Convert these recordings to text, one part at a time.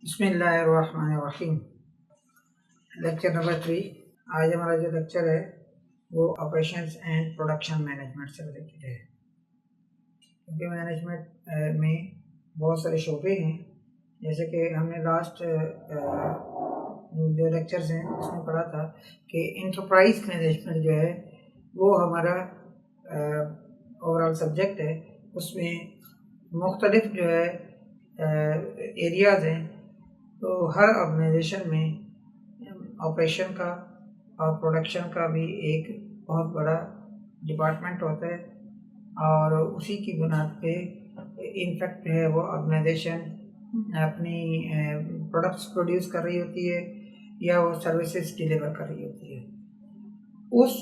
बिस्मिल्लाहिर्रहमानिर्रहीम। Lecture number 3। आज हमारा जो लेक्चर है वो ऑपरेशंस एंड प्रोडक्शन मैनेजमेंट से रिलेटेड है। क्योंकि मैनेजमेंट में बहुत सारे शोबे हैं, जैसे कि हमने लास्ट जो लेक्चर्स हैं उसमें पढ़ा था कि इंटरप्राइज मैनेजमेंट जो है वो हमारा ओवरऑल सब्जेक्ट है। उसमें मुख्तलिफ जो है एरियाज़ हैं। तो हर ऑर्गेनाइजेशन में ऑपरेशन का और प्रोडक्शन का भी एक बहुत बड़ा डिपार्टमेंट होता है, और उसी की बुनियाद पे इनफैक्ट है वो ऑर्गेनाइजेशन अपनी प्रोडक्ट्स प्रोड्यूस कर रही होती है या वो सर्विसेज डिलीवर कर रही होती है। उस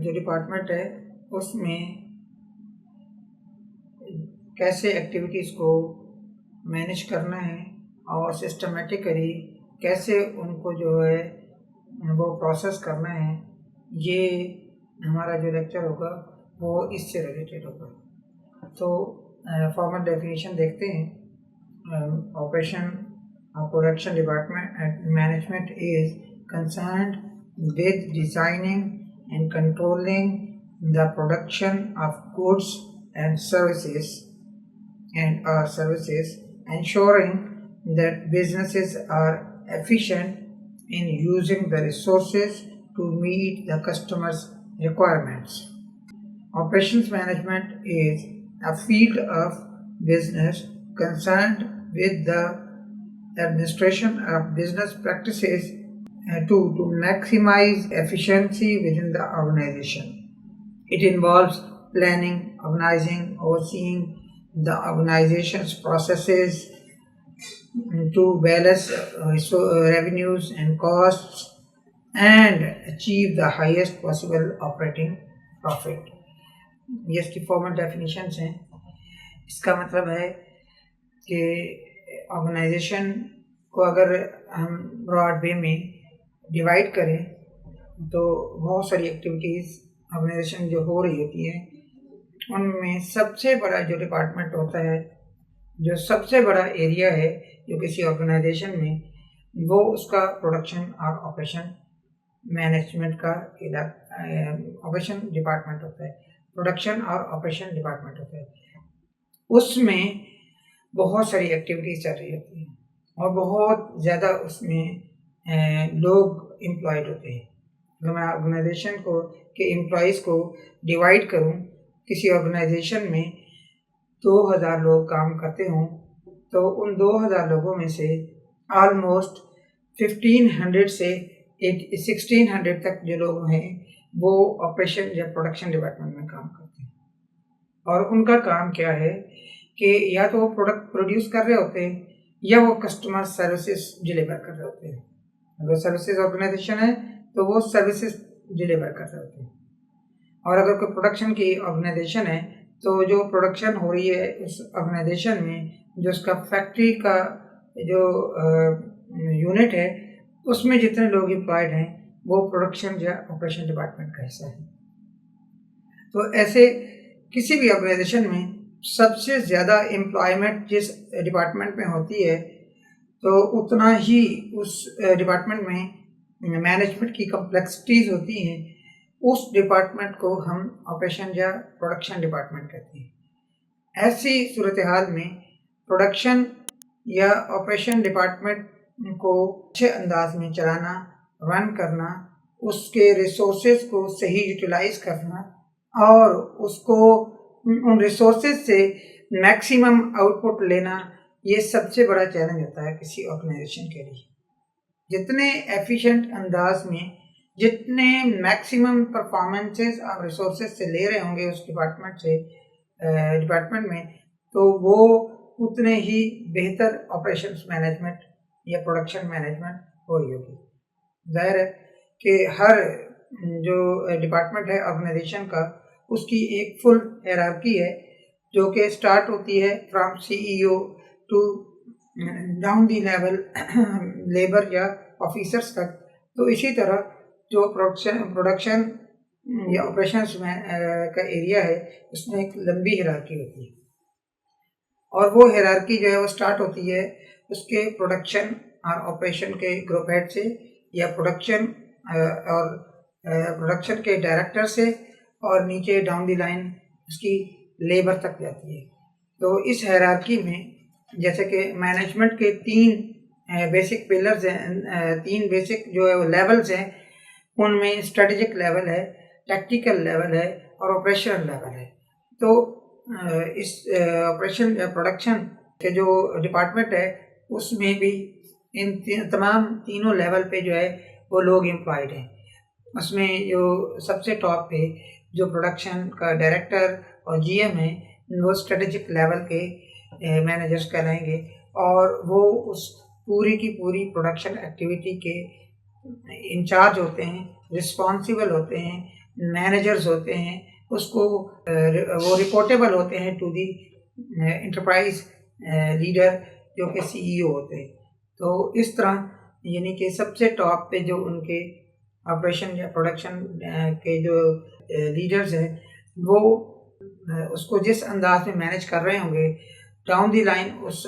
जो डिपार्टमेंट है उसमें कैसे एक्टिविटीज़ को मैनेज करना है और सिस्टमेटिकली कैसे उनको जो है वो प्रोसेस करना है, ये हमारा जो लेक्चर होगा वो इससे रिलेटेड होगा। तो फॉर्मल डेफिनेशन देखते हैं। ऑपरेशन और production department management is concerned with designing and controlling the production of goods and services ensuring that businesses are efficient in using the resources to meet the customer's requirements. Operations management is a field of business concerned with the administration of business practices to maximize efficiency within the organization. It involves planning, organizing, overseeing the organization's processes to balance revenues and costs and achieve the highest possible operating profit. ये इसकी formal definitions हैं। इसका मतलब है कि organisation को अगर हम ब्रॉड वे में डिवाइड करें तो बहुत सारी एक्टिविटीज़ ऑर्गेनाइजेशन जो हो रही होती है उनमें सबसे बड़ा जो डिपार्टमेंट होता है, जो सबसे बड़ा एरिया है जो किसी ऑर्गेनाइजेशन में, वो उसका प्रोडक्शन और ऑपरेशन मैनेजमेंट का ऑपरेशन डिपार्टमेंट होता है। प्रोडक्शन और ऑपरेशन डिपार्टमेंट होता है। उसमें बहुत सारी एक्टिविटीज़ चल रही होती हैं और बहुत ज़्यादा उसमें लोग एम्प्लॉयड होते हैं। अगर मैं ऑर्गेनाइजेशन को के एम्प्लॉयज़ को डिवाइड करूं, किसी ऑर्गेनाइजेशन में 2000 लोग काम करते हों तो उन 2000 लोगों में से ऑलमोस्ट 1500 से 1600 तक जो लोग हैं वो ऑपरेशन या प्रोडक्शन डिपार्टमेंट में काम करते हैं। और उनका काम क्या है कि या तो वो प्रोडक्ट प्रोड्यूस कर रहे होते हैं या वो कस्टमर सर्विसेज डिलीवर कर रहे होते हैं। अगर सर्विसेज ऑर्गेनाइजेशन है तो वो सर्विसेज डिलीवर कर रहे होते हैं, और अगर कोई प्रोडक्शन की ऑर्गेनाइजेशन है तो जो प्रोडक्शन हो रही है उस ऑर्गेनाइजेशन में जो उसका फैक्ट्री का जो यूनिट है उसमें जितने लोग एम्प्लॉयड हैं वो प्रोडक्शन या ऑपरेशन डिपार्टमेंट का हिस्सा है। तो ऐसे किसी भी ऑर्गेनाइजेशन में सबसे ज़्यादा एम्प्लॉयमेंट जिस डिपार्टमेंट में होती है तो उतना ही उस डिपार्टमेंट में मैनेजमेंट की कॉम्प्लेक्सिटीज़ होती हैं। उस डिपार्टमेंट को हम ऑपरेशन या प्रोडक्शन डिपार्टमेंट कहते हैं। ऐसी सूरत हाल में प्रोडक्शन या ऑपरेशन डिपार्टमेंट को अच्छे अंदाज में चलाना, रन करना, उसके रिसोर्सेज को सही यूटिलाइज करना और उसको उन रिसोर्सेज से मैक्सिमम आउटपुट लेना, ये सबसे बड़ा चैलेंज होता है किसी ऑर्गेनाइजेशन के लिए। जितने एफिशिएंट अंदाज में जितने मैक्सिमम परफॉर्मेंसेस और रिसोर्सेज से ले रहे होंगे उस डिपार्टमेंट में, तो वो उतने ही बेहतर ऑपरेशंस मैनेजमेंट या प्रोडक्शन मैनेजमेंट हो रही होगी। जाहिर है कि हर जो डिपार्टमेंट है ऑर्गेनाइजेशन का, उसकी एक फुल हायरार्की है जो कि स्टार्ट होती है from CEO to down the level labour या ऑफिसर्स तक। तो इसी तरह जो प्रोडक्शन या ऑपरेशंस में का एरिया है उसमें एक लंबी हायरार्की होती है, और वो हायरार्की जो है वो स्टार्ट होती है उसके प्रोडक्शन और ऑपरेशन के ग्रुप हेड से या प्रोडक्शन और प्रोडक्शन के डायरेक्टर से और नीचे डाउन द लाइन उसकी लेबर तक जाती है। तो इस हायरार्की में जैसे कि मैनेजमेंट के 3 बेसिक पिलर्स हैं, 3 बेसिक जो है वो लेवल्स हैं, उनमें स्ट्रेटेजिक लेवल है, टैक्टिकल लेवल है और ऑपरेशनल लेवल है। तो इस ऑपरेशन या प्रोडक्शन के जो डिपार्टमेंट है उसमें भी इन तमाम तीनों लेवल पे जो है वो लोग एम्प्लॉयड हैं। उसमें जो सबसे टॉप पे जो प्रोडक्शन का डायरेक्टर और जीएम है वो स्ट्रेटेजिक लेवल के मैनेजर्स कहलाएंगे और वो उस पूरी की पूरी प्रोडक्शन एक्टिविटी के इंचार्ज होते हैं, रिस्पॉन्सिबल होते हैं, मैनेजर्स होते हैं, उसको वो रिपोर्टेबल होते हैं टू दी इंटरप्राइज लीडर जो कि सीईओ होते हैं। तो इस तरह यानी कि सबसे टॉप पे जो उनके ऑपरेशन या प्रोडक्शन के जो लीडर्स हैं वो उसको जिस अंदाज में मैनेज कर रहे होंगे, डाउन दी लाइन उस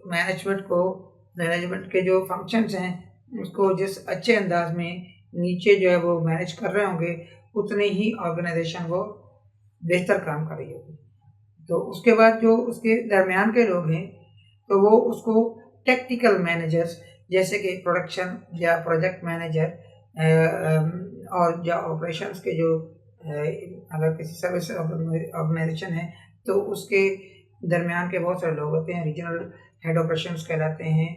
मैनेजमेंट के जो फंक्शंस हैं उसको जिस अच्छे अंदाज में नीचे जो है वो मैनेज कर रहे होंगे, उतने ही ऑर्गेनाइजेशन वो बेहतर काम कर रही होगी। तो उसके बाद जो उसके दरमियान के लोग हैं तो वो उसको टेक्निकल मैनेजर्स जैसे कि प्रोडक्शन या प्रोजेक्ट मैनेजर और या ऑपरेशंस के जो अगर किसी सर्विस ऑर्गेनाइजेशन है तो उसके दरमियान के बहुत सारे लोग होते हैं, रीजनल हेड ऑपरेशंस कहलाते हैं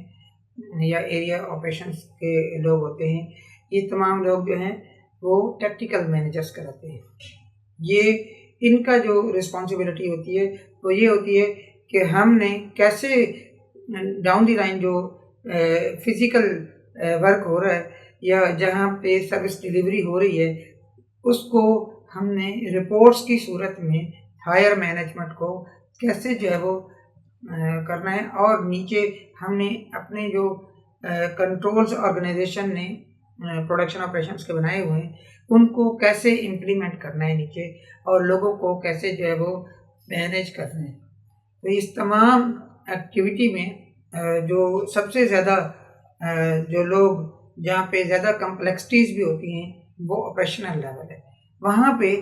या एरिया ऑपरेशंस के लोग होते हैं। ये तमाम लोग जो हैं वो टेक्निकल मैनेजर्स कहलाते हैं। ये इनका जो रिस्पॉन्सिबिलिटी होती है वो ये होती है कि हमने कैसे डाउन दी लाइन जो फिज़िकल वर्क हो रहा है या जहाँ पे सर्विस डिलीवरी हो रही है उसको हमने रिपोर्ट्स की सूरत में हायर मैनेजमेंट को कैसे जो है वो करना है और नीचे हमने अपने जो कंट्रोल्स ऑर्गेनाइजेशन ने प्रोडक्शन ऑपरेशंस के बनाए हुए हैं उनको कैसे इम्प्लीमेंट करना है नीचे और लोगों को कैसे जो है वो मैनेज करना है। तो इस तमाम एक्टिविटी में जो सबसे ज़्यादा जो लोग जहाँ पे ज़्यादा कम्प्लेक्सिटीज़ भी होती हैं वो ऑपरेशनल लेवल है। वहाँ पे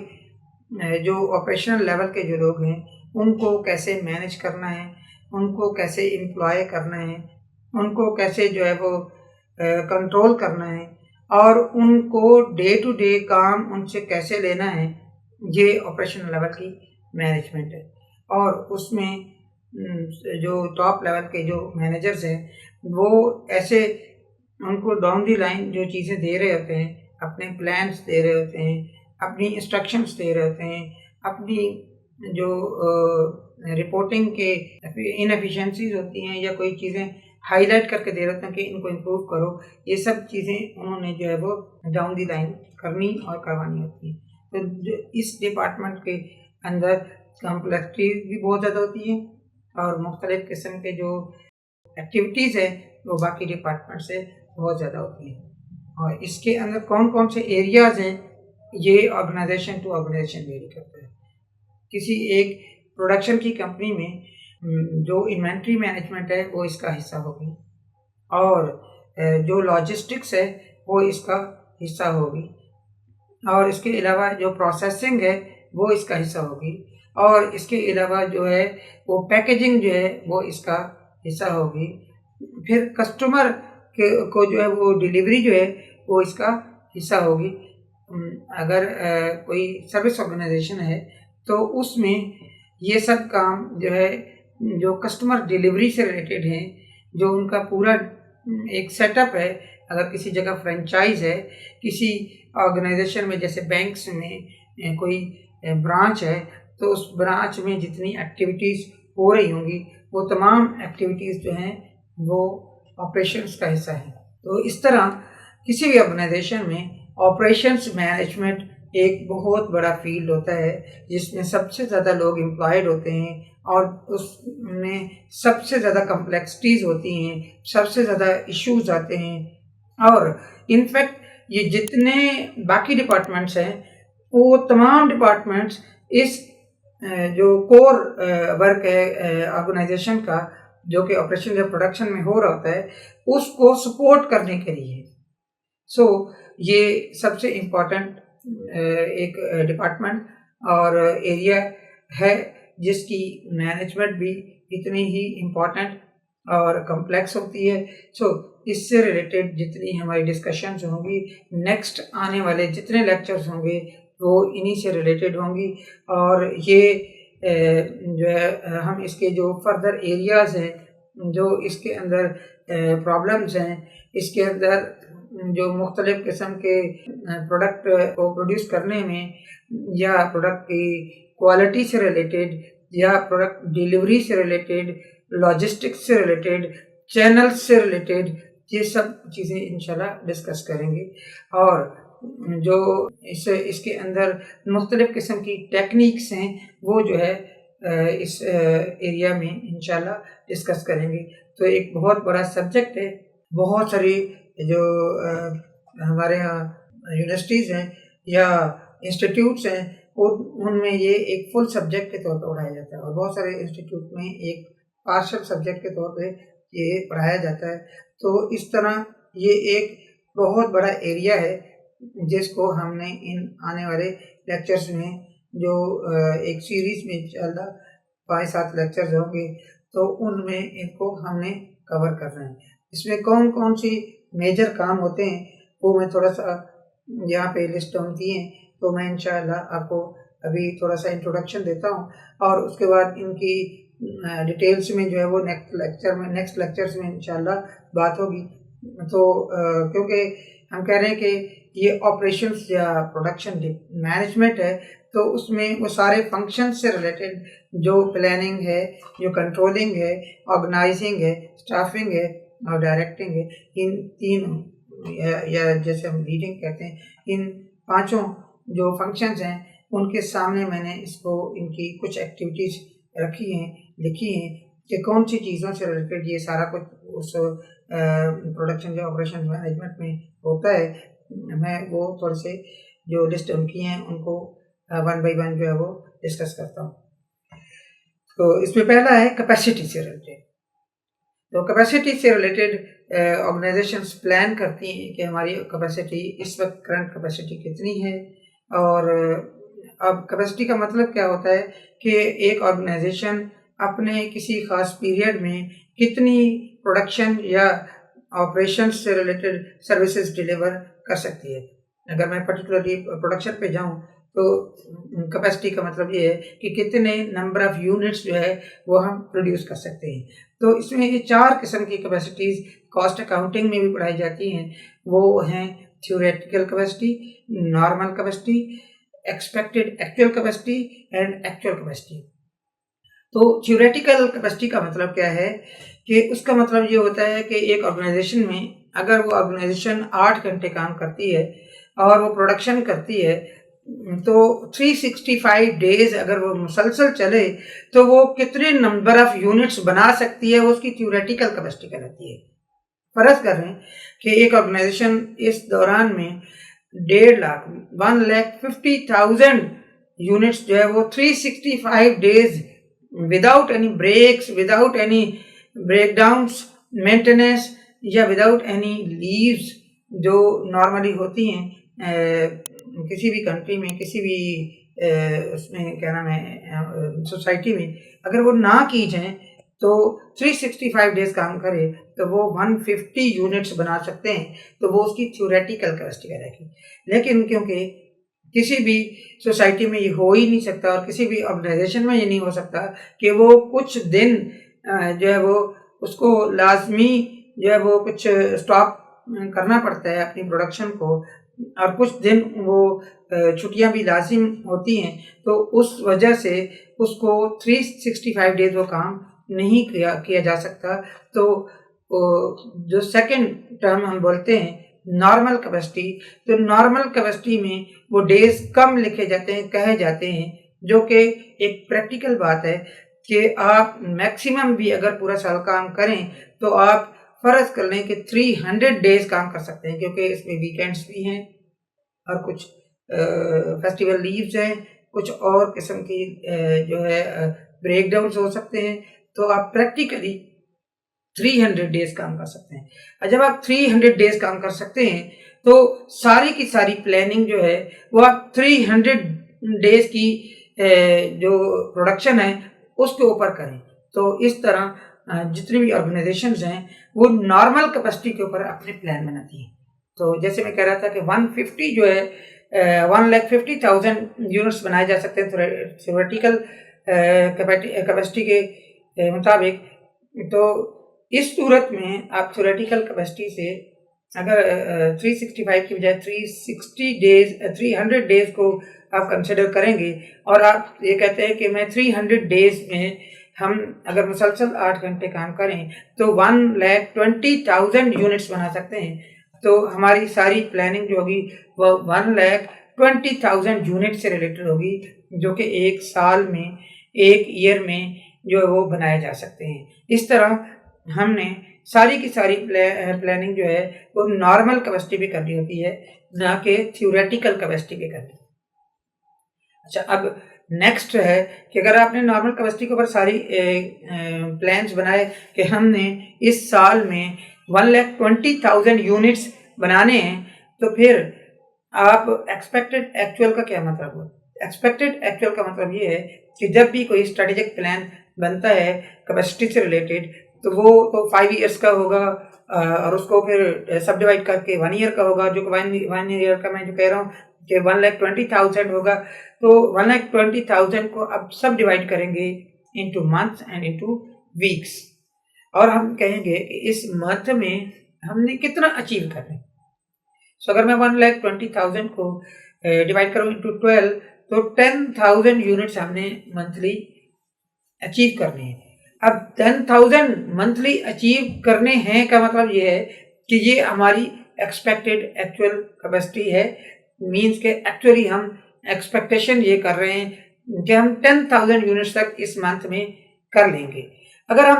जो ऑपरेशनल लेवल के जो लोग हैं उनको कैसे मैनेज करना है, उनको कैसे एम्प्लॉय करना है, उनको कैसे जो है वो कंट्रोल करना है और उनको डे टू डे काम उनसे कैसे लेना है, ये ऑपरेशनल लेवल की मैनेजमेंट है। और उसमें जो टॉप लेवल के जो मैनेजर्स हैं वो ऐसे उनको डाउन दी लाइन जो चीज़ें दे रहे होते हैं, अपने प्लान्स दे रहे होते हैं, अपनी इंस्ट्रक्शंस दे रहे होते हैं, अपनी जो रिपोर्टिंग के इनएफिशिएंसीज होती हैं या कोई चीज़ें हाईलाइट करके दे रहे होते हैं कि इनको इम्प्रूव करो, ये सब चीज़ें उन्होंने जो है वो डाउन दी लाइन करनी और करवानी होती है। तो इस डिपार्टमेंट के अंदर कम्प्लेक्सिटी भी बहुत ज़्यादा होती है और मुख्तलिफ़ किस्म के जो एक्टिविटीज़ है वो बाकी डिपार्टमेंट से बहुत ज़्यादा होती है। और इसके अंदर कौन कौन से एरियाज़ हैं ये ऑर्गेनाइजेशन टू ऑर्गेनाइजेशन वेरी करता है। किसी एक प्रोडक्शन की कंपनी में जो इन्वेंट्री मैनेजमेंट है वो इसका हिस्सा होगी और जो लॉजिस्टिक्स है वो इसका हिस्सा होगी और इसके अलावा जो प्रोसेसिंग है वो इसका हिस्सा होगी और इसके अलावा जो है वो पैकेजिंग जो है वो इसका हिस्सा होगी। फिर कस्टमर को जो है वो डिलीवरी जो है वो इसका हिस्सा होगी। अगर कोई सर्विस ऑर्गेनाइजेशन है तो उसमें ये सब काम जो है जो कस्टमर डिलीवरी से रिलेटेड हैं, जो उनका पूरा एक सेटअप है। अगर किसी जगह फ्रेंचाइज है, किसी ऑर्गेनाइजेशन में जैसे बैंक्स में कोई ब्रांच है तो उस ब्रांच में जितनी एक्टिविटीज़ हो रही होंगी वो तमाम एक्टिविटीज़ जो हैं वो ऑपरेशंस का हिस्सा है। तो इस तरह किसी भी ऑर्गेनाइजेशन में ऑपरेशंस मैनेजमेंट एक बहुत बड़ा फील्ड होता है जिसमें सबसे ज़्यादा लोग एम्प्लॉयड होते हैं और उसमें सबसे ज़्यादा कम्प्लेक्सिटीज़ होती हैं, सबसे ज़्यादा इश्यूज आते हैं और इनफैक्ट ये जितने बाकी डिपार्टमेंट्स हैं वो तमाम डिपार्टमेंट्स इस जो कोर वर्क है ऑर्गेनाइजेशन का जो कि ऑपरेशन या प्रोडक्शन में हो रहा होता है, उसको सपोर्ट करने के लिए। सो ये सबसे इम्पोर्टेंट एक डिपार्टमेंट और एरिया है जिसकी मैनेजमेंट भी इतनी ही इम्पोर्टेंट और कम्प्लेक्स होती है। सो इससे रिलेटेड जितनी हमारी डिस्कशंस होंगी, नेक्स्ट आने वाले जितने लेक्चर्स होंगे वो इन्हीं से रिलेटेड होंगी। और ये जो है हम इसके जो फर्दर एरियाज़ हैं, जो इसके अंदर प्रॉब्लम्स हैं, इसके अंदर जो मुख्तलिफ़ किस्म के प्रोडक्ट को प्रोड्यूस करने में या प्रोडक्ट की क्वालिटी से रिलेटेड या प्रोडक्ट डिलीवरी से रिलेटेड, लॉजिस्टिक्स से रिलेटेड, चैनल्स से रिलेटेड, ये सब चीज़ें इंशाल्लाह डिस्कस करेंगे। और जो इसके अंदर मुख्तलिफ़ किस्म की टेक्निक्स हैं वो जो है इस एरिया में इंशाल्लाह डिस्कस करेंगे। तो एक बहुत बड़ा सब्जेक्ट है, बहुत सारी जो हमारे यहाँ यूनिवर्सिटीज़ हैं या इंस्टीट्यूट्स हैं उनमें ये एक फुल सब्जेक्ट के तौर पर पढ़ाया जाता है और बहुत सारे इंस्टीट्यूट में एक पार्शियल सब्जेक्ट के तौर पे ये पढ़ाया जाता है। तो इस तरह ये एक बहुत बड़ा एरिया है जिसको हमने इन आने वाले लेक्चर्स में जो एक सीरीज़ में इंशाल्लाह 5-7 लेक्चर्स होंगे तो उनमें इनको हमने कवर करना है। इसमें कौन कौन सी मेजर काम होते हैं वो मैं थोड़ा सा यहाँ पे लिस्ट डाउन किए हैं, तो मैं इंशाल्लाह आपको अभी थोड़ा सा इंट्रोडक्शन देता हूँ और उसके बाद इनकी डिटेल्स में जो है वो नेक्स्ट लेक्चर्स में इंशाल्लाह बात होगी। तो क्योंकि हम कह रहे हैं कि ये ऑपरेशंस या प्रोडक्शन मैनेजमेंट है, तो उसमें वो सारे फंक्शंस से रिलेटेड जो प्लानिंग है, जो कंट्रोलिंग है, ऑर्गेनाइजिंग है, स्टाफिंग है और डायरेक्टिंग है, इन तीन या जैसे हम लीडिंग कहते हैं, इन पांचों जो फंक्शंस हैं उनके सामने मैंने इसको इनकी कुछ एक्टिविटीज़ रखी हैं, लिखी हैं कि कौन सी चीज़ों से रिलेटेड ये सारा कुछ उस प्रोडक्शन या ऑपरेशन मैनेजमेंट में होता है। मैं वो थोड़े से जो लिस्ट उनकी हैं उनको 1 बाय 1 जो है वो डिस्कस करता हूँ। तो इसमें पहला है कैपेसिटी से रिलेटेड। तो कैपेसिटी से रिलेटेड ऑर्गेनाइजेशंस प्लान करती हैं कि हमारी कैपेसिटी इस वक्त करंट कैपेसिटी कितनी है। और अब कैपेसिटी का मतलब क्या होता है कि एक ऑर्गेनाइजेशन अपने किसी ख़ास पीरियड में कितनी प्रोडक्शन या ऑपरेशंस से रिलेटेड सर्विसेज डिलीवर कर सकती है। अगर मैं पर्टिकुलरली प्रोडक्शन पे जाऊं तो कैपेसिटी का मतलब ये है कि कितने नंबर ऑफ़ यूनिट्स जो है वो हम प्रोड्यूस कर सकते हैं। तो इसमें ये 4 किस्म की कैपेसिटीज़ कॉस्ट अकाउंटिंग में भी पढ़ाई जाती हैं। वो हैं theoretical capacity, normal capacity, expected actual capacity and actual capacity. तो थ्योरेटिकल कैपेसिटी का मतलब क्या है कि उसका मतलब ये होता है कि एक ऑर्गेनाइजेशन में अगर वो ऑर्गेनाइजेशन 8 घंटे काम करती है और वो प्रोडक्शन करती है तो 365 डेज अगर वो मुसलसल चले तो वो कितने नंबर ऑफ यूनिट्स बना सकती है, वो उसकी थ्योरेटिकल कैपेसिटी कहलाती है। फर्ज कर रहे हैं कि एक ऑर्गेनाइजेशन इस दौरान में 1.5 लाख 1,50,000 यूनिट्स जो है वो 365 days without any breaks, without any breakdowns, maintenance या विदाउट एनी लीव्स जो नॉर्मली होती हैं किसी भी कंट्री में, किसी भी उसमें क्या नाम है सोसाइटी में, अगर वो ना की जाए तो 365 डेज काम करे तो वो 150 यूनिट्स बना सकते हैं, तो वो उसकी थ्योरेटिकल कैपेसिटी कहलाएगी। लेकिन क्योंकि किसी भी सोसाइटी में ये हो ही नहीं सकता और किसी भी ऑर्गेनाइजेशन में ये नहीं हो सकता कि वो कुछ दिन जो है वो उसको लाजमी जो है वो कुछ स्टॉप करना पड़ता है अपनी प्रोडक्शन को, और कुछ दिन वो छुट्टियां भी लाजिम होती हैं, तो उस वजह से उसको 365 डेज वो काम नहीं किया जा सकता। तो जो सेकंड टर्म हम बोलते हैं नॉर्मल कैपेसिटी, तो नॉर्मल कैपेसिटी में वो डेज कम लिखे जाते हैं, कहे जाते हैं, जो कि एक प्रैक्टिकल बात है कि आप मैक्सिमम भी अगर पूरा साल काम करें तो आप फर्ज कर लें कि 300 डेज काम कर सकते हैं, क्योंकि इसमें वीकेंड्स भी हैं और कुछ फेस्टिवल लीव्स हैं, कुछ और किस्म की जो है ब्रेकडाउन्स हो सकते हैं। तो आप प्रैक्टिकली 300 डेज काम कर सकते हैं। और जब आप 300 डेज काम कर सकते हैं तो सारी की सारी प्लानिंग जो है वो आप 300 डेज की जो प्रोडक्शन है उसके ऊपर करें। तो इस तरह जितनी भी ऑर्गेनाइजेशंस हैं वो नॉर्मल कैपेसिटी के ऊपर अपने प्लान बनाती हैं। तो जैसे मैं कह रहा था कि 150 जो है 1,50,000 यूनिट्स बनाए जा सकते हैं थ्योरेटिकल कैपेसिटी के मुताबिक। तो इस सूरत में आप थ्योरेटिकल कैपेसिटी से अगर 365 की बजाय 300 डेज को आप कंसिडर करेंगे और आप ये कहते हैं कि मैं 300 डेज में हम अगर मुसलसल 8 घंटे काम करें तो 1,20,000 यूनिट्स बना सकते हैं। तो हमारी सारी प्लानिंग जो होगी वो 1,20,000 यूनिट से रिलेटेड होगी, जो कि एक साल में, एक ईयर में जो है वो बनाए जा सकते हैं। इस तरह हमने सारी की सारी प्लानिंग जो है वो नॉर्मल कैपेसिटी पे करनी होती है, ना कि थ्योरेटिकल कैपेसिटी पे करनी। अच्छा, अब नेक्स्ट है कि अगर आपने नॉर्मल कैपेसिटी के ऊपर सारी प्लान्स बनाए कि हमने इस साल में 1,20,000 यूनिट्स बनाने हैं, तो फिर आप एक्सपेक्टेड एक्चुअल का क्या मतलब हो? एक्सपेक्टेड एक्चुअल का मतलब ये है कि जब भी कोई स्ट्रेटेजिक प्लान बनता है कैपेसिटी से रिलेटेड तो वो तो 5 ईयर्स का होगा और उसको फिर सब डिवाइड करके 1 ईयर का होगा। जो 1 ईयर का मैं जो कह रहा हूँ कि 1,20,000 होगा, तो 1,20,000 को अब सब डिवाइड करेंगे into months and into weeks और हम कहेंगे कि इस मंथ में हमने कितना अचीव करना है। सो अगर मैं 1,20,000 को डिवाइड करूँ इनटू 12 तो 10,000 यूनिट्स हमने मंथली अचीव करने हैं। अब 10,000 मंथली अचीव करने हैं का मतलब ये है कि ये हमारी एक्सपेक्टेड एक्चुअल कैपेसिटी है। मींस के एक्चुअली हम एक्सपेक्टेशन ये कर रहे हैं कि हम 10,000 यूनिट्स तक इस मंथ में कर लेंगे। अगर हम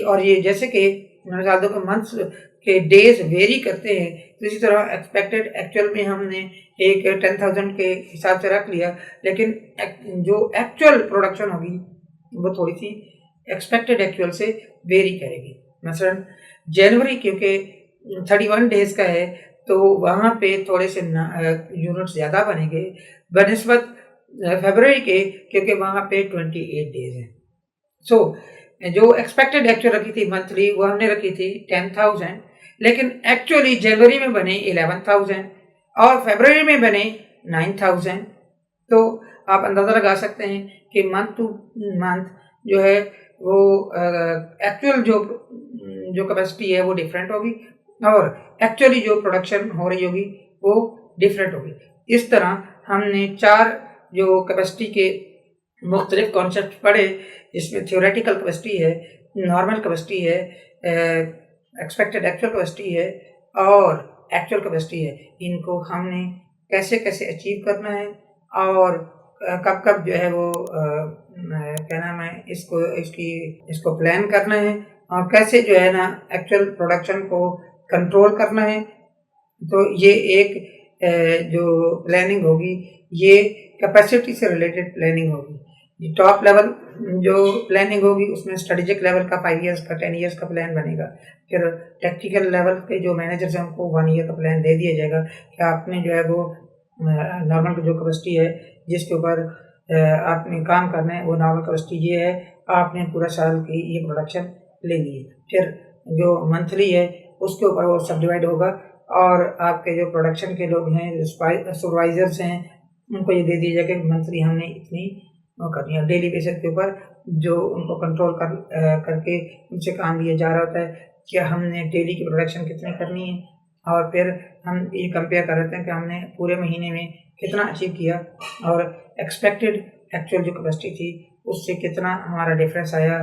और ये जैसे कि मैंने कहा मंथ्स के डेज वेरी करते हैं, तो इसी तरह एक्सपेक्टेड एक्चुअल में हमने एक 10,000 के हिसाब से रख लिया, लेकिन जो एक्चुअल प्रोडक्शन होगी वो थोड़ी सी एक्सपेक्टेड एक्चुअल से वेरी करेगी। मसलन जनवरी क्योंकि 31 डेज का है तो वहाँ पे थोड़े से यूनिट्स ज़्यादा बनेंगे बनिस्बत फरवरी के, क्योंकि वहाँ पे 28 डेज हैं। सो जो एक्सपेक्टेड एक्चुअल रखी थी मंथली वो हमने रखी थी 10,000, लेकिन एक्चुअली जनवरी में बने 11,000 और फरवरी में बने 9,000। तो आप अंदाज़ा लगा सकते हैं कि मंथ टू मंथ जो है वो एक्चुअल जो कैपेसिटी है वो डिफरेंट होगी और एक्चुअली जो प्रोडक्शन हो रही होगी वो डिफरेंट होगी। इस तरह हमने 4 जो कैपेसिटी के मुख्तलिफ कॉन्सेप्ट पढ़े, जिसमें थ्योरेटिकल कैपेसिटी है, नॉर्मल कैपेसिटी है, एक्सपेक्टेड एक्चुअल कैपेसिटी है और एक्चुअल कैपेसिटी है। इनको हमने कैसे कैसे अचीव करना है और कब कब जो है वो क्या नाम है इसको प्लान करना है और कैसे जो है ना एक्चुअल प्रोडक्शन को कंट्रोल करना है। तो ये एक जो प्लानिंग होगी ये कैपेसिटी से रिलेटेड प्लानिंग होगी। ये टॉप लेवल जो प्लानिंग होगी उसमें स्ट्रेटेजिक लेवल का 5 ईयर्स का 10 ईयर्स का प्लान बनेगा। फिर टेक्निकल लेवल के जो मैनेजर्स हैं उनको 1 ईयर का प्लान दे दिया जाएगा कि आपने जो है वो नॉर्मल जो कैपेसिटी है जिसके ऊपर आपने काम करना है वो नॉर्मल कैपेसिटी ये है, आपने पूरा साल की ये प्रोडक्शन लेनी है। फिर जो मंथली है उसके ऊपर वो सब डिवाइड होगा और आपके जो प्रोडक्शन के लोग हैं, सुपरवाइजर्स हैं, उनको ये दे दिया जाएगा कि मंथली हमने इतनी वो करनी है। डेली बेसिस के ऊपर जो उनको कंट्रोल करके उनसे काम लिया जा रहा होता है कि हमने डेली की प्रोडक्शन कितनी करनी है और फिर हम ये कंपेयर कर रहे हैं कि हमने पूरे महीने में कितना अचीव किया और एक्सपेक्टेड एक्चुअल जो कैपेसिटी थी उससे कितना हमारा डिफरेंस आया,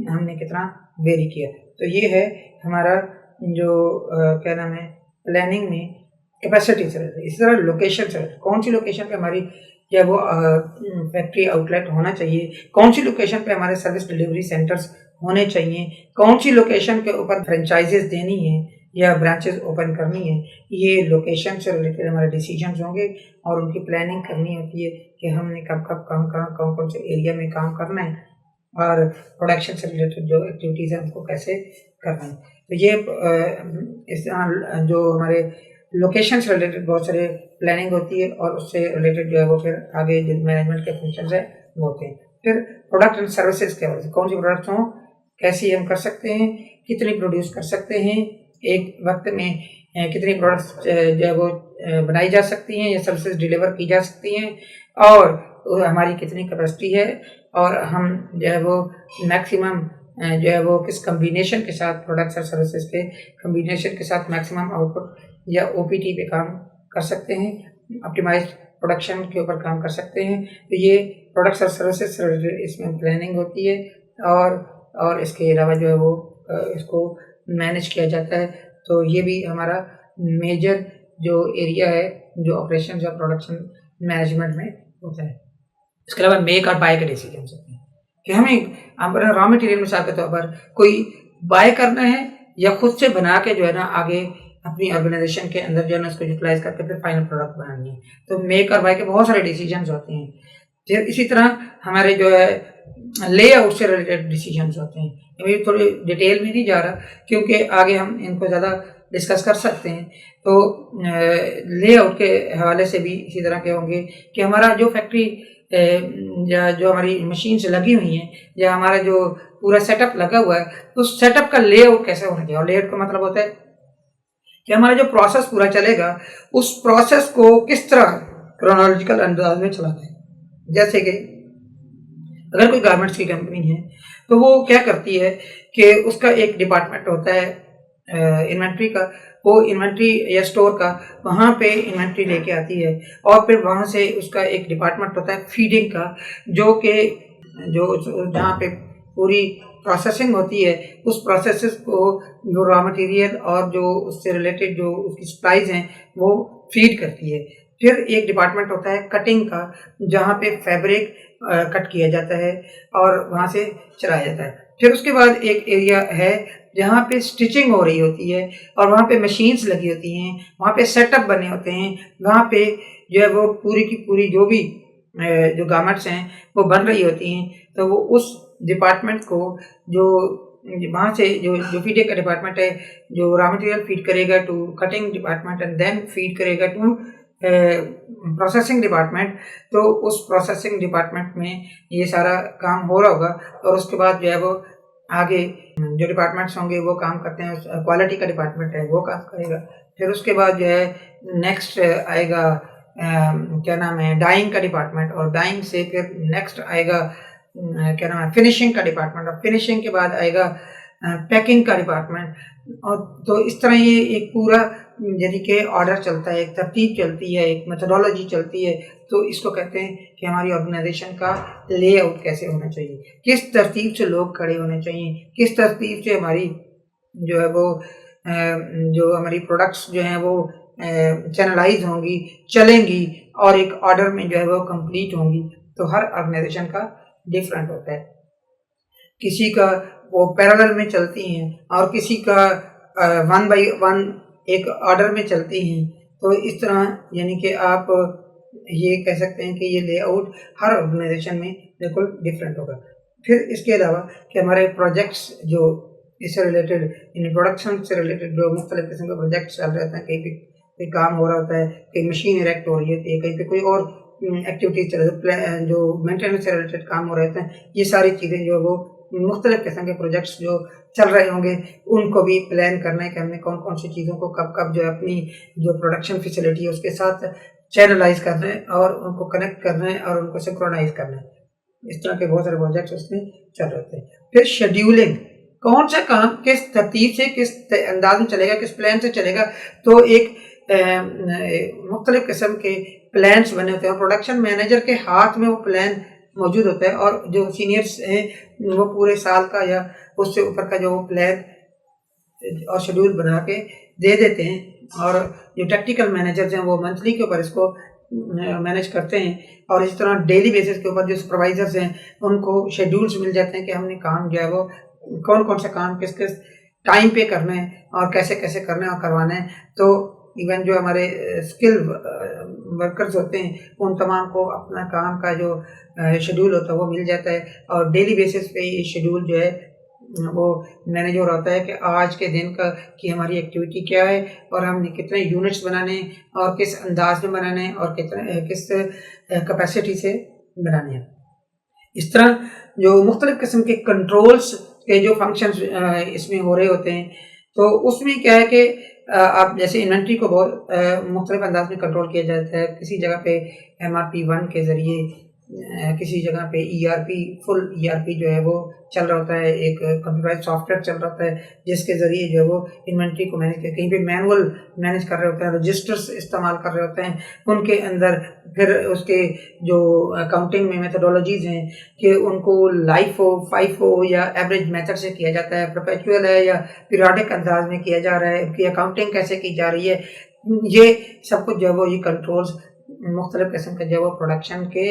हमने कितना वेरी किया। तो ये है हमारा जो क्या नाम है प्लानिंग में कैपेसिटी से। इसी तरह लोकेशन से, कौन सी लोकेशन पे हमारी या वो फैक्ट्री आउटलेट होना चाहिए, कौन सी लोकेशन पे हमारे सर्विस डिलीवरी सेंटर्स होने चाहिए, कौन सी लोकेशन के ऊपर फ्रेंचाइजेस देनी है या ब्रांचेस ओपन करनी है, ये लोकेशन से रिलेटेड हमारे डिसीजंस होंगे और उनकी प्लानिंग करनी होती है कि हमने कब कब कौन कौन से एरिया में काम करना है। और प्रोडक्शन से रिलेटेड जो एक्टिविटीज़ हैं उनको कैसे करना है। तो ये इस जो हमारे लोकेशन से रिलेटेड बहुत सारे प्लानिंग होती है और उससे रिलेटेड जो है वो फिर आगे जो मैनेजमेंट के फंक्शन है वो होते हैं। फिर प्रोडक्ट एंड सर्विसेज के वजह से कौन सी प्रोडक्ट्स हों, कैसे हम कर सकते हैं, कितनी प्रोड्यूस कर सकते हैं, एक वक्त में कितनी प्रोडक्ट्स जो है वो बनाई जा सकती हैं या सर्विसेज डिलीवर की जा सकती हैं, और हमारी कितनी कैपेसिटी है, और हम जो है वो मैक्सिमम जो है वो किस कम्बिनेशन के साथ प्रोडक्ट्स और सर्विसेज के कम्बिनेशन के साथ मैक्सिमम आउटपुट या ओपीटी पे काम कर सकते हैं, ऑप्टिमाइज्ड प्रोडक्शन के ऊपर काम कर सकते हैं। तो ये प्रोडक्ट्स और सर्विसेज से रिलेटेड इसमें प्लानिंग होती है, और इसके अलावा जो है वो इसको मैनेज किया जाता है। तो ये भी हमारा मेजर जो एरिया है जो ऑपरेशन या प्रोडक्शन मैनेजमेंट में होता है। इसके अलावा मेक और बाय के डिसीजन होते हैं कि हमें रॉ मटेरियल मिसाल के तौर पर कोई बाय करना है या खुद से बना के जो है ना आगे अपनी ऑर्गेनाइजेशन के अंदर जो है ना उसको यूटिलाइज करके फिर फाइनल प्रोडक्ट बनानी है। तो मेक और बाय के बहुत सारे डिसीजंस होते हैं। फिर इसी तरह हमारे जो है लेआउट से रिलेटेड डिसीजंस होते हैं। अभी थोड़ी डिटेल में नहीं जा रहा क्योंकि आगे हम इनको ज़्यादा डिस्कस कर सकते हैं। तो लेआउट के हवाले से भी इसी तरह के होंगे कि हमारा जो फैक्ट्री या जो हमारी मशीन्स लगी हुई हैं या हमारा जो पूरा सेटअप लगा हुआ है तो उस सेटअप का लेआउट कैसे होना चाहिए। और लेआउट का मतलब होता है कि हमारा जो प्रोसेस पूरा चलेगा उस प्रोसेस को किस तरह क्रोनोलॉजिकल अंदाज में चलाना है। जैसे कि अगर कोई गारमेंट्स की कंपनी है तो वो क्या करती है कि उसका एक डिपार्टमेंट होता है इन्वेंट्री का, वो इन्वेंट्री या स्टोर का, वहाँ पे इन्वेंट्री लेके आती है और फिर वहाँ से उसका एक डिपार्टमेंट होता है फीडिंग का, जो कि जहाँ पे पूरी प्रोसेसिंग होती है उस प्रोसेसेस को जो रॉ मटेरियल और जो उससे रिलेटेड जो उसकी सप्लाईज हैं वो फीड करती है। फिर एक डिपार्टमेंट होता है कटिंग का, जहाँ पे फैब्रिक कट किया जाता है और वहाँ से चलाया जाता है। फिर उसके बाद एक एरिया है जहाँ पे स्टिचिंग हो रही होती है और वहाँ पे मशीन्स लगी होती हैं, वहाँ पे सेटअप बने होते हैं, वहाँ पे जो है वो पूरी की पूरी जो भी जो गारमेंट्स हैं वो बन रही होती हैं। तो वो उस डिपार्टमेंट को जो वहाँ से जो फीडिंग का डिपार्टमेंट है जो रॉ मटेरियल फीड करेगा to cutting department and then feed करेगा टू प्रोसेसिंग डिपार्टमेंट। तो उस प्रोसेसिंग डिपार्टमेंट में ये सारा काम हो रहा होगा और उसके बाद जो है वो आगे जो डिपार्टमेंट्स होंगे वो काम करते हैं, क्वालिटी का डिपार्टमेंट है वो काम करेगा। फिर उसके बाद जो है नेक्स्ट आएगा क्या नाम है डाइंग का डिपार्टमेंट, और डाइंग से फिर नेक्स्ट आएगा क्या नाम है फिनिशिंग का डिपार्टमेंट, और फिनिशिंग के बाद आएगा पैकिंग का डिपार्टमेंट। और तो इस तरह ये एक पूरा यानी कि ऑर्डर चलता है, एक तरतीब चलती है, एक मेथोडोलॉजी चलती है। तो इसको कहते हैं कि हमारी ऑर्गेनाइजेशन का लेआउट कैसे होना चाहिए, किस तरतीब से लोग खड़े होने चाहिए, किस तरतीब से हमारी जो है वो जो हमारी प्रोडक्ट्स जो हैं वो चैनलाइज होंगी, चलेंगी और एक ऑर्डर में जो है वो कंप्लीट होंगी। तो हर ऑर्गेनाइजेशन का डिफरेंट होता है, किसी का वो पैरेलल में चलती हैं और किसी का 1 by 1 एक ऑर्डर में चलती हैं। तो इस तरह यानी कि आप ये कह सकते हैं कि ये लेआउट हर ऑर्गेनाइजेशन में बिल्कुल डिफरेंट होगा। फिर इसके अलावा कि हमारे प्रोजेक्ट्स जो इससे रिलेटेड इन प्रोडक्शन से रिलेटेड जो मुख्तलिफ किस्म के प्रोजेक्ट्स चल रहे हैं, कहीं पे कोई काम हो रहा होता है, कहीं मशीन इरेक्ट हो रही है, कहीं पे कोई और एक्टिविटीज चल रही है, जो मेंटेनेंस से रिलेटेड काम हो रहे होते हैं, ये सारी चीज़ें जो वो मुख्तलिफ किस्म के प्रोजेक्ट्स जो चल रहे होंगे उनको भी प्लान करना है कि हमने कौन कौन सी चीज़ों को कब कब जो है अपनी जो प्रोडक्शन फैसिलिटी है उसके साथ चैनलाइज करना है और उनको कनेक्ट करना है और उनको सिंक्रोनाइज करना है। इस तरह के बहुत सारे प्रोजेक्ट्स उसमें चल रहे होते हैं। फिर शेड्यूलिंग, कौन सा काम किस तरतीब से किस अंदाज में चलेगा, किस प्लान से चलेगा। तो एक मुख्तलिफ किस्म के प्लान्स बने होते हैं, प्रोडक्शन मैनेजर के हाथ में वो प्लान मौजूद होता है और जो सीनियर्स हैं वो पूरे साल का या उससे ऊपर का जो प्लान और शेड्यूल बना के दे देते हैं, और जो टेक्निकल मैनेजर्स हैं वो मंथली के ऊपर इसको मैनेज करते हैं। और इस तरह डेली बेसिस के ऊपर जो सुपरवाइजर्स हैं उनको शेड्यूल्स मिल जाते हैं कि हमने काम जो है वो कौन कौन सा काम किस किस टाइम पे करना है और कैसे कैसे करना है और करवाना है। तो इवन जो हमारे स्किल वर्कर्स होते हैं उन तमाम को अपना काम का जो शेड्यूल होता है वो मिल जाता है, और डेली बेसिस पे ये शेड्यूल जो है वो मैनेज हो रहा होता है कि आज के दिन का की हमारी एक्टिविटी क्या है और हमने कितने यूनिट्स बनाने हैं और किस अंदाज में बनाने हैं और किस कैपेसिटी से बनाने हैं। इस तरह जो मुख्तलिफ किस्म के कंट्रोल्स के जो फंक्शंस इसमें हो रहे होते हैं, तो उसमें क्या है कि आप जैसे इन्वेंट्री को बहुत मुख्तलिफ अंदाज में कंट्रोल किया जाता है। किसी जगह पे MRP1 के ज़रिए, किसी जगह पे ERP फुल ERP जो है वो चल रहा होता है, एक कंप्यूटराइज्ड सॉफ्टवेयर चल रहा होता है जिसके ज़रिए जो है वो इन्वेंट्री को मैनेज कर, कहीं पे मैनुअल मैनेज कर रहे होते हैं, रजिस्टर्स इस्तेमाल कर रहे होते हैं, उनके अंदर फिर उसके जो अकाउंटिंग में मेथोडोलॉजीज़ हैं कि उनको LIFO, FIFO या एवरेज मेथड से किया जाता है, परपेचुअल है या पीरियोडिक अंदाज में किया जा रहा है, उनकी अकाउंटिंग कैसे की जा रही है, ये सब कुछ जो है वो ये कंट्रोल्स मुख्तलिफ किस्म के जो है वो प्रोडक्शन के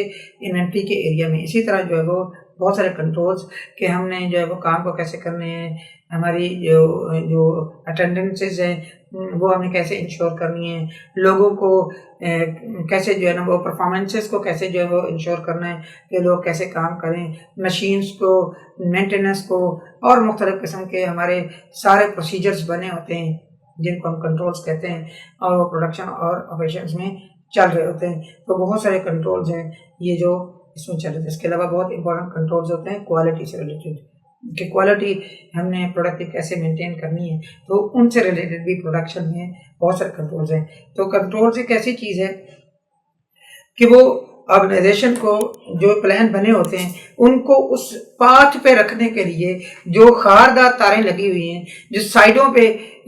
इन्वेंट्री के एरिया में। इसी तरह जो है वो बहुत सारे कंट्रोल्स कि हमने जो है वो काम को कैसे करने हैं, हमारी जो अटेंडेंसेज हैं वो हमें कैसे इंश्योर करनी है, लोगों को कैसे जो है ना वो परफॉर्मेंसेस को कैसे जो है वो इंश्योर करना है कि लोग कैसे काम करें, मशीन्स को, मेंटेनेंस को, और मुख्तलिफ किस्म के हमारे सारे प्रोसीजर्स बने होते हैं जिनको हम कंट्रोल्स कहते हैं, और वो प्रोडक्शन और ऑपरेशंस में चल रहे होते हैं। तो बहुत सारे कंट्रोल्स हैं ये जो इसमें चल रहे थे। इसके अलावा बहुत इंपॉर्टेंट कंट्रोल्स होते हैं क्वालिटी से रिलेटेड, कि क्वालिटी हमने प्रोडक्ट की कैसे मेंटेन करनी है, तो उनसे रिलेटेड भी प्रोडक्शन में बहुत सारे कंट्रोल्स हैं। तो कंट्रोल्स एक ऐसी चीज़ है कि वो ऑर्गेनाइजेशन को जो प्लान बने होते हैं उनको उस पाथ पे रखने के लिए जो खारदार तारें लगी हुई हैं, जो साइडों पे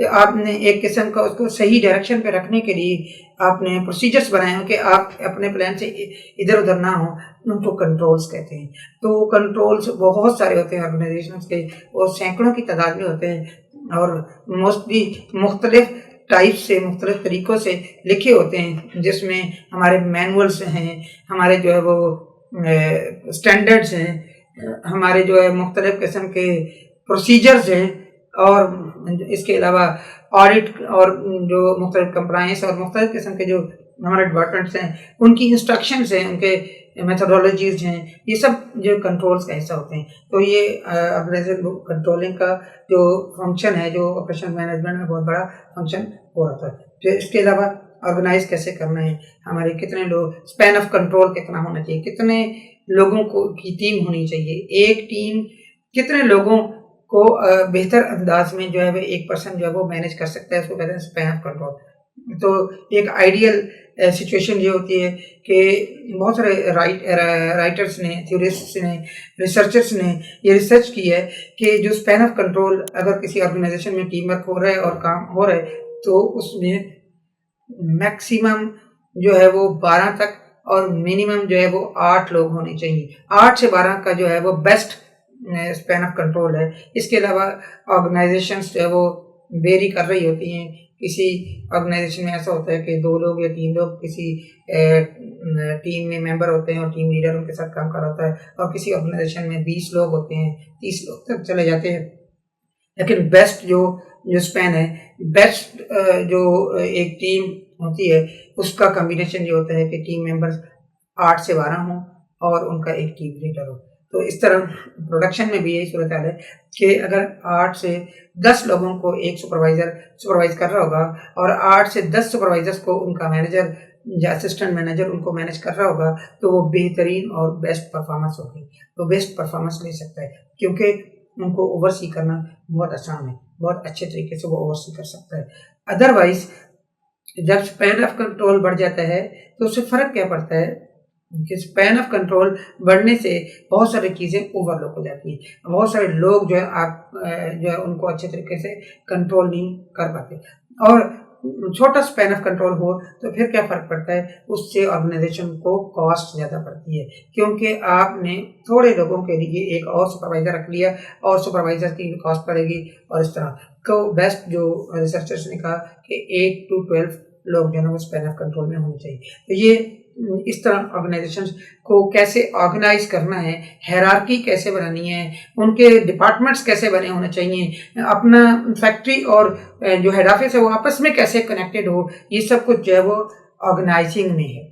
आपने एक किस्म का उसको सही डायरेक्शन पे रखने के लिए आपने प्रोसीजर्स बनाए हो कि आप अपने प्लान से इधर उधर ना हो, उनको कंट्रोल्स कहते हैं। तो कंट्रोल्स बहुत सारे होते हैं ऑर्गेनाइजेशंस के, वो सैकड़ों की तादाद में होते हैं और मोस्टली मुख्तलिफ टाइप से, मुख्तलिफ तरीक़ों से लिखे होते हैं, जिसमें हमारे मैनुअल्स हैं, हमारे जो है वो स्टैंडर्ड्स हैं, हमारे जो है मुख्तलिफ किस्म के प्रोसीजर्स हैं, और इसके अलावा ऑडिट और जो मुख्तलिफ कंप्लायंस और मुख्तलिफ किस्म के जो हमारे डिपार्टमेंट्स हैं उनकी इंस्ट्रक्शंस हैं, उनके मेथोडोलॉजीज हैं, ये सब जो कंट्रोल्स का हिस्सा होते हैं। तो ये ऑर्गेनाइजेशन कंट्रोलिंग का जो फंक्शन है, जो ऑपरेशन मैनेजमेंट में बहुत बड़ा फंक्शन हो रहा था। तो इसके अलावा ऑर्गेनाइज कैसे करना है, हमारे कितने लोग, स्पैन ऑफ कंट्रोल कितना होना चाहिए, कितने लोगों को की टीम होनी चाहिए, एक टीम कितने लोगों को बेहतर अंदाज में जो है वो एक पर्सन जो है वो मैनेज कर सकता है, उसको कहते हैं स्पैन ऑफ कंट्रोल। तो एक आइडियल सिचुएशन ये होती है कि बहुत सारे राइटर्स ने, थ्योरिस्ट्स ने, रिसर्चर्स ने ये रिसर्च की है कि जो स्पैन ऑफ कंट्रोल अगर किसी ऑर्गेनाइजेशन में टीम वर्क हो रहा है और काम हो रहा है तो उसमें मैक्सिमम जो है वो 12 तक और मिनिमम जो है वो 8 लोग होने चाहिए। 8 से 12 का जो है वो बेस्ट स्पैन ऑफ कंट्रोल है। इसके अलावा ऑर्गेनाइजेशंस जो है वो वेरी कर रही होती हैं। किसी ऑर्गेनाइजेशन में ऐसा होता है कि 2 लोग या 3 लोग किसी टीम में मेंबर होते हैं और टीम लीडर उनके साथ काम कर रहा होता है, और किसी ऑर्गेनाइजेशन में 20 लोग होते हैं, 30 लोग तक चले जाते हैं। लेकिन बेस्ट जो स्पैन है, बेस्ट जो एक टीम होती है उसका कॉम्बिनेशन ये होता है कि टीम मेंबर्स 8 से 12 हों और उनका एक टीम लीडर हो। तो इस तरह प्रोडक्शन में भी यही सूरत हाल है कि अगर 8 से 10 लोगों को एक सुपरवाइज कर रहा होगा और 8 से 10 सुपरवाइजर्स को उनका मैनेजर या असिस्टेंट मैनेजर उनको मैनेज कर रहा होगा, तो वो बेहतरीन और बेस्ट परफॉर्मेंस होगी। तो बेस्ट परफॉर्मेंस ले सकता है क्योंकि उनको ओवरसी करना बहुत आसान है, बहुत अच्छे तरीके से वो ओवरसी कर सकता है। अदरवाइज जब स्पैन ऑफ कंट्रोल बढ़ जाता है तो उससे फ़र्क क्या पड़ता है कि स्पैन ऑफ कंट्रोल बढ़ने से बहुत सारी चीज़ें ओवरलुक हो जाती हैं। बहुत सारे लोग जो है आप जो है उनको अच्छे तरीके से कंट्रोल नहीं कर पाते, और छोटा स्पैन ऑफ कंट्रोल हो तो फिर क्या फ़र्क पड़ता है, उससे ऑर्गेनाइजेशन को कॉस्ट ज़्यादा पड़ती है क्योंकि आपने थोड़े लोगों के लिए एक और सुपरवाइज़र रख लिया और सुपरवाइज़र की कॉस्ट पड़ेगी, और इस तरह। तो बेस्ट जो रिसर्चर्स ने कहा कि 8 to 12 लोग जो है वो स्पैन ऑफ कंट्रोल में होने चाहिए। तो ये इस तरह ऑर्गेनाइजेशंस को कैसे ऑर्गेनाइज करना है, हायरार्की कैसे बनानी है, उनके डिपार्टमेंट्स कैसे बने होने चाहिए, अपना फैक्ट्री और जो हेड ऑफिस है वो आपस में कैसे कनेक्टेड हो, ये सब कुछ जो है वो ऑर्गेनाइजिंग में है।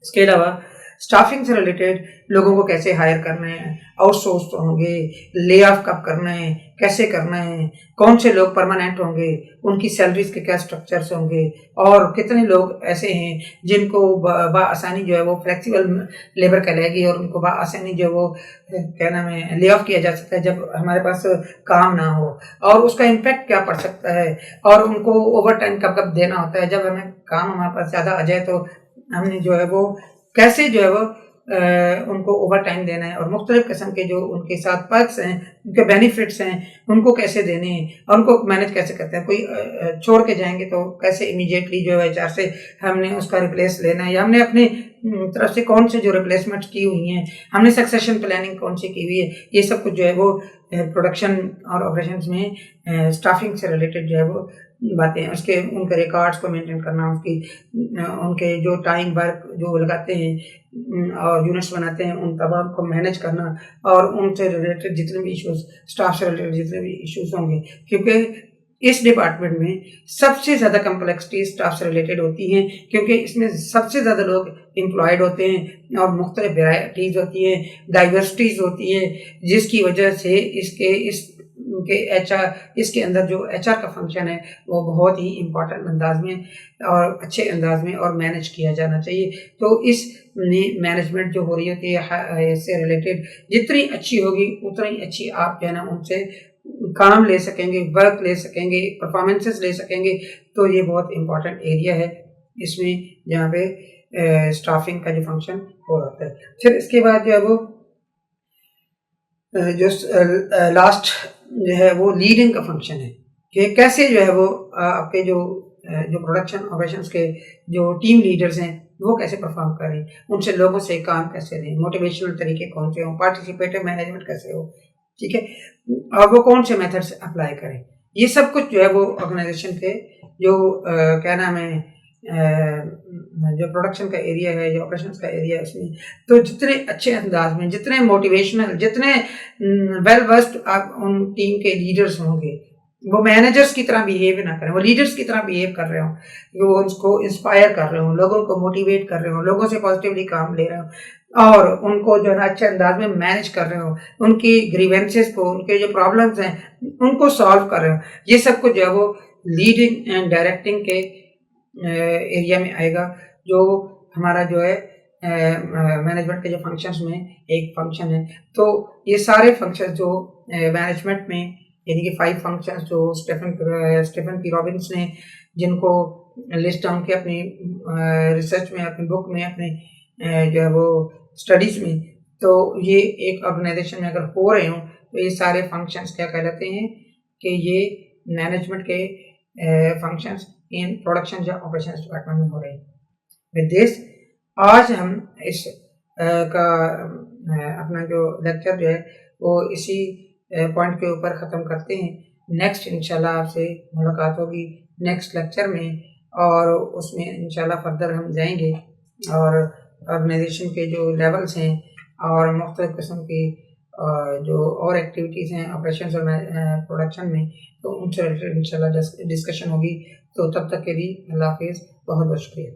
इसके अलावा स्टाफिंग से रिलेटेड लोगों को कैसे हायर करना है, आउटसोर्स तो होंगे, ले ऑफ कब करना है, कैसे करना है, कौन से लोग परमानेंट होंगे, उनकी सैलरीज के क्या स्ट्रक्चर्स होंगे, और कितने लोग ऐसे हैं जिनको आसानी जो है वो फ्लेक्सिबल लेबर कहलाएगी और उनको आसानी जो है वो क्या नाम है ले ऑफ किया जा सकता है जब हमारे पास काम ना हो, और उसका इम्पैक्ट क्या पड़ सकता है, और उनको ओवर टाइम कब कब देना होता है, जब हमें काम हमारे पास ज़्यादा आ जाए तो हमने जो है वो कैसे जो है वो उनको ओवर टाइम देना है, और मुख्तलिफ किस्म के जो उनके साथ पर्क्स हैं, उनके बेनिफिट्स हैं, उनको कैसे देने हैं और उनको मैनेज कैसे करते हैं। कोई छोड़ के जाएंगे तो कैसे इमीडिएटली जो है एचआर से हमने उसका रिप्लेस लेना है, या हमने अपनी तरफ से कौन से जो रिप्लेसमेंट की हुई हैं, हमने सक्सेशन प्लानिंग कौन सी की हुई है, ये सब कुछ जो है वो प्रोडक्शन और ऑपरेशंस में स्टाफिंग से रिलेटेड जो है वो बातें हैं। उसके उनके रिकॉर्ड्स को मेंटेन करना, उनके जो टाइम वर्क जो लगाते हैं और यूनिट्स बनाते हैं उन तमाम को मैनेज करना, और उनसे रिलेटेड जितने भी इश्यूज, स्टाफ से रिलेटेड जितने भी इश्यूज होंगे, क्योंकि इस डिपार्टमेंट में सबसे ज़्यादा कम्प्लेक्सिटी स्टाफ से रिलेटेड होती हैं, क्योंकि इसमें सबसे ज़्यादा लोग एम्प्लॉयड होते हैं और मुख्तलिफ वेराइटीज़ होती हैं, डाइवर्सिटीज़ होती है, जिसकी वजह से इसके अंदर जो एचआर का फंक्शन है वो बहुत ही इम्पोर्टेंट अंदाज में और अच्छे अंदाज में और मैनेज किया जाना चाहिए। तो इस मैनेजमेंट जो हो रही होती है इससे रिलेटेड जितनी अच्छी होगी उतनी अच्छी आप जो है ना उनसे काम ले सकेंगे, वर्क ले सकेंगे, परफॉर्मेंसेस ले सकेंगे। तो ये बहुत इम्पोर्टेंट एरिया है इसमें जहाँ पे स्टाफिंग का जो फंक्शन हो रहा है। फिर इसके बाद जो है वो जो लास्ट जो है वो लीडिंग का फंक्शन है कि कैसे जो है वो आपके जो प्रोडक्शन ऑपरेशंस के जो टीम लीडर्स हैं वो कैसे परफॉर्म करें, उनसे लोगों से काम कैसे दें, मोटिवेशनल तरीके कौन से हों, पार्टिसिपेटिव मैनेजमेंट कैसे हो, ठीक है, और वो कौन से मेथड्स अप्लाई करें। ये सब कुछ जो है वो ऑर्गेनाइजेशन के जो क्या नाम है जो प्रोडक्शन का एरिया है, जो ऑपरेशंस का एरिया है, उसमें तो जितने अच्छे अंदाज में, जितने मोटिवेशनल, जितने वेल वर्स्ड आप उन टीम के लीडर्स होंगे, वो मैनेजर्स की तरह बिहेव ना करें, वो लीडर्स की तरह बिहेव कर रहे हो, वो उसको इंस्पायर कर रहे हो, लोगों को मोटिवेट कर रहे हो, लोगों से पॉजिटिवली काम ले रहे हो और उनको जो है अच्छे अंदाज में मैनेज कर रहे हो, उनकी ग्रीवेंसेस को, उनके जो प्रॉब्लम्स हैं उनको सॉल्व कर रहे हो। ये सब कुछ जो है वो लीडिंग एंड डायरेक्टिंग के एरिया में आएगा, जो हमारा जो है मैनेजमेंट के जो फंक्शंस में एक फंक्शन है। तो ये सारे फंक्शंस जो मैनेजमेंट में यानी कि 5 फंक्शंस जो स्टीफन पी रॉबिन्स ने जिनको लिस्ट डाउन किया अपनी रिसर्च में, अपनी बुक में, अपने जो है वो स्टडीज़ में, तो ये एक ऑर्गेनाइजेशन में अगर हो रहे हों तो ये सारे फंक्शंस क्या कहलाते हैं कि ये मैनेजमेंट के फंक्शंस इन प्रोडक्शन या ऑपरेशंस डिपार्टमेंट में हो रहे हैं। विद दिस आज हम इस अपना जो लेक्चर जो है वो इसी पॉइंट के ऊपर ख़त्म करते हैं। नेक्स्ट इंशाल्लाह आपसे मुलाकात होगी नेक्स्ट लेक्चर में, और उसमें इंशाल्लाह फर्दर हम जाएंगे और ऑर्गेनाइजेशन के जो लेवल्स हैं और मुख्तलिफ किस्म की जो और एक्टिविटीज़ हैं ऑपरेशंस और प्रोडक्शन में, तो उनसे रिलेटेड इंशाल्लाह डिस्कशन होगी। तो तब तक के लिए अल्लाह हाफिज़, बहुत बहुत शुक्रिया।